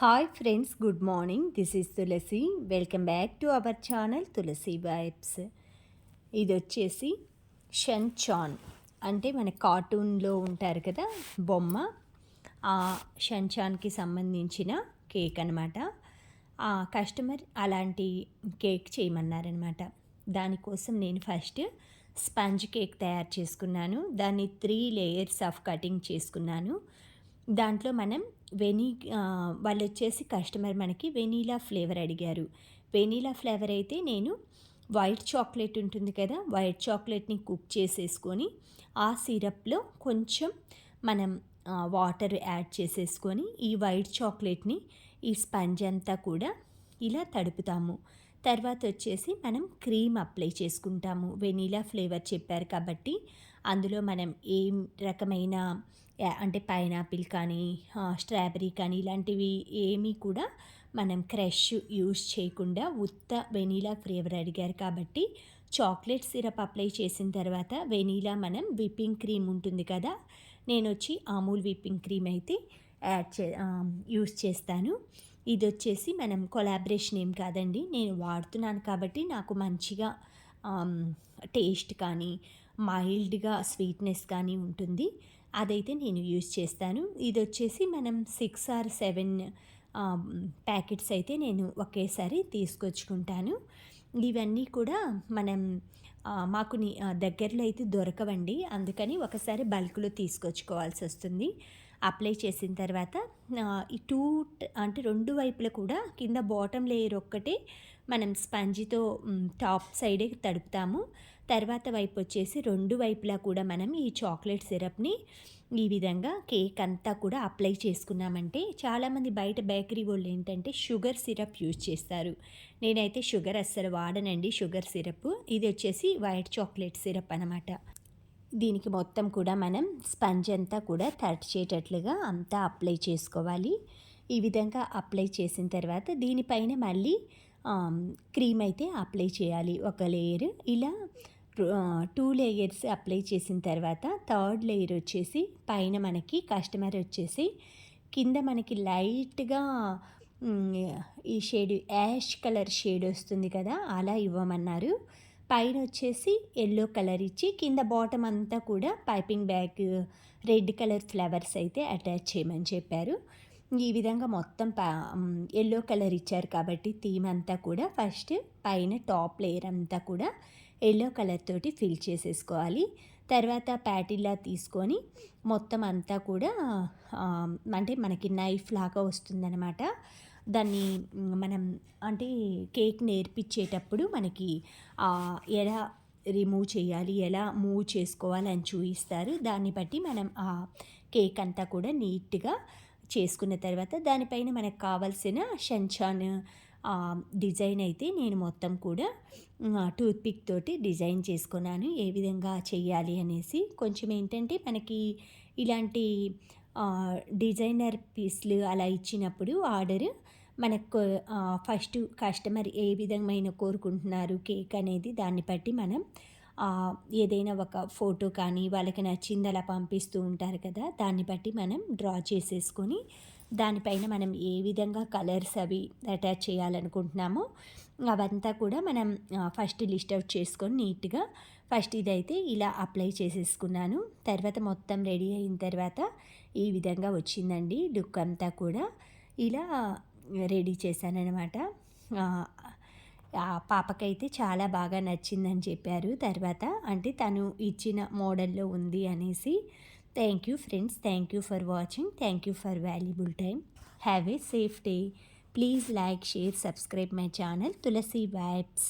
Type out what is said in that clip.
Hi friends, good morning. This is Tulasi. Welcome back to our channel Tulasi vibes. ఇది వచ్చేసి షన్చాన్, అంటే మన కార్టూన్లో ఉంటారు కదా బొమ్మ, ఆ షన్చాన్కి సంబంధించిన కేక్ అనమాట. ఆ కస్టమర్ అలాంటి కేక్ చేయమన్నారనమాట. దానికోసం నేను ఫస్ట్ స్పంజ్ కేక్ తయారు చేసుకున్నాను. దాన్ని 3 లేయర్స్ ఆఫ్ కటింగ్ చేసుకున్నాను. దాంట్లో మనం వాళ్ళు వచ్చేసి కస్టమర్ మనకి వెనీలా ఫ్లేవర్ అడిగారు. వెనీలా ఫ్లేవర్ అయితే నేను వైట్ చాక్లెట్ ఉంటుంది కదా, వైట్ చాక్లెట్ని కుక్ చేసేసుకొని ఆ సిరప్లో కొంచెం మనం వాటర్ యాడ్ చేసేసుకొని ఈ వైట్ చాక్లెట్ని ఈ స్పంజ్ అంతా కూడా ఇలా తడుపుతాము. తర్వాత వచ్చేసి మనం క్రీమ్ అప్లై చేసుకుంటాము. వెనీలా ఫ్లేవర్ చెప్పారు కాబట్టి అందులో మనం ఏం రకమైన అంటే పైనాపిల్ కానీ స్ట్రాబెర్రీ కానీ ఇలాంటివి ఏమీ కూడా మనం క్రష్ యూజ్ చేయకుండా ఉత్త వెనీలా ఫ్లేవర్ అడిగారు కాబట్టి చాక్లెట్ సిరప్ అప్లై చేసిన తర్వాత వెనీలా మనం విప్పింగ్ క్రీమ్ ఉంటుంది కదా, నేను వచ్చి అమూల్ విప్పింగ్ క్రీమ్ అయితే యూజ్ చేస్తాను. ఇది వచ్చేసి మనం కొలాబరేషన్ ఏం కాదండి, నేను వాడుతున్నాను కాబట్టి నాకు మంచిగా టేస్ట్ కానీ మైల్డ్గా స్వీట్నెస్ కానీ ఉంటుంది. అదైతే నేను యూజ్ చేస్తాను. ఇది వచ్చేసి మనం 6 or 7 ప్యాకెట్స్ అయితే నేను ఒకేసారి తీసుకొచ్చుకుంటాను. ఇవన్నీ కూడా మనం మాకు దగ్గరలో అయితే దొరకవండి, అందుకని ఒకసారి బల్క్లో తీసుకొచ్చుకోవాల్సి వస్తుంది. అప్లై చేసిన తర్వాత ఈ అంటే 2 వైపులా కూడా కింద బాటమ్ లేయర్ ఒక్కటే మనం స్పంజితో టాప్ సైడే తడుపుతాము. తర్వాత వైపు వచ్చేసి 2 వైపులా కూడా మనం ఈ చాక్లెట్ సిరప్ని ఈ విధంగా కేక్ అంతా కూడా అప్లై చేసుకున్నామంటే, చాలామంది బయట బేకరీ వాళ్ళు ఏంటంటే షుగర్ సిరప్ యూజ్ చేస్తారు. నేనైతే షుగర్ అస్సలు వాడనండి, షుగర్ సిరప్. ఇది వచ్చేసి వైట్ చాక్లెట్ సిరప్ అనమాట. దీనికి మొత్తం కూడా మనం స్పంజ్ అంతా కూడా తడిచేటట్లుగా అంతా అప్లై చేసుకోవాలి. ఈ విధంగా అప్లై చేసిన తర్వాత దీనిపైన మళ్ళీ క్రీమ్ అయితే అప్లై చేయాలి, ఒక లేయర్. ఇలా 2 లేయర్స్ అప్లై చేసిన తర్వాత 3rd లేయర్ వచ్చేసి పైన మనకి కస్టమర్ వచ్చేసి కింద మనకి లైట్గా ఈ షేడ్ యాష్ కలర్ షేడ్ వస్తుంది కదా, అలా ఇవ్వమన్నారు. పైన వచ్చేసి ఎల్లో కలర్ ఇచ్చి కింద బాటమ్ అంతా కూడా piping bag red colour flowers అయితే అటాచ్ చేయమని చెప్పారు. ఈ విధంగా మొత్తం ఎల్లో కలర్ ఇచ్చారు కాబట్టి థీమ్ అంతా కూడా ఫస్ట్ పైన టాప్ లేయర్ అంతా కూడా ఎల్లో కలర్ తోటి ఫిల్ చేసేసుకోవాలి. తర్వాత ప్యాటిల్లా తీసుకొని మొత్తం అంతా కూడా అంటే మనకి నైఫ్ లాగా వస్తుందన్నమాట. దాన్ని మనం అంటే కేక్ నేర్పించేటప్పుడు మనకి ఎలా రిమూవ్ చేయాలి, ఎలా మూవ్ చేసుకోవాలి అని చూపిస్తారు. దాన్ని బట్టి మనం ఆ కేక్ అంతా కూడా నీట్గా చేసుకున్న తర్వాత దానిపైన మనకు కావాల్సిన షన్చాన్ డిజైన్ అయితే నేను మొత్తం కూడా టూత్పిక్ తోటి డిజైన్ చేసుకున్నాను, ఏ విధంగా చేయాలి అనేసి. కొంచెం ఏంటంటే మనకి ఇలాంటి డిజైనర్ పీస్లు అలా ఇచ్చినప్పుడు ఆర్డర్ మనకు ఫస్ట్ కస్టమర్ ఏ విధమైన కోరుకుంటున్నారు కేక్ అనేది, దాన్ని బట్టి మనం ఏదైనా ఒక ఫోటో కానీ వాళ్ళకి నచ్చింది అలా పంపిస్తూ ఉంటారు కదా, దాన్ని బట్టి మనం డ్రా చేసేసుకొని దానిపైన మనం ఏ విధంగా కలర్స్ అవి అటాచ్ చేయాలనుకుంటున్నామో అవంతా కూడా మనం ఫస్ట్ లిస్ట్ అవుట్ చేసుకొని నీట్గా ఫస్ట్ ఇదైతే ఇలా అప్లై చేసేసుకున్నాను. తర్వాత మొత్తం రెడీ అయిన తర్వాత ఈ విధంగా వచ్చిందండి లుక్ అంతా కూడా. ఇలా రెడీ చేశానన్నమాట. ఆ పాపకైతే చాలా బాగా నచ్చిందని చెప్పారు తర్వాత, అంటే తను ఇచ్చిన మోడల్లో ఉంది అనేసి. Thank you friends, thank you for watching, thank you for valuable time. Have a safe day. Please like, share, subscribe my channel Tulasi vibes.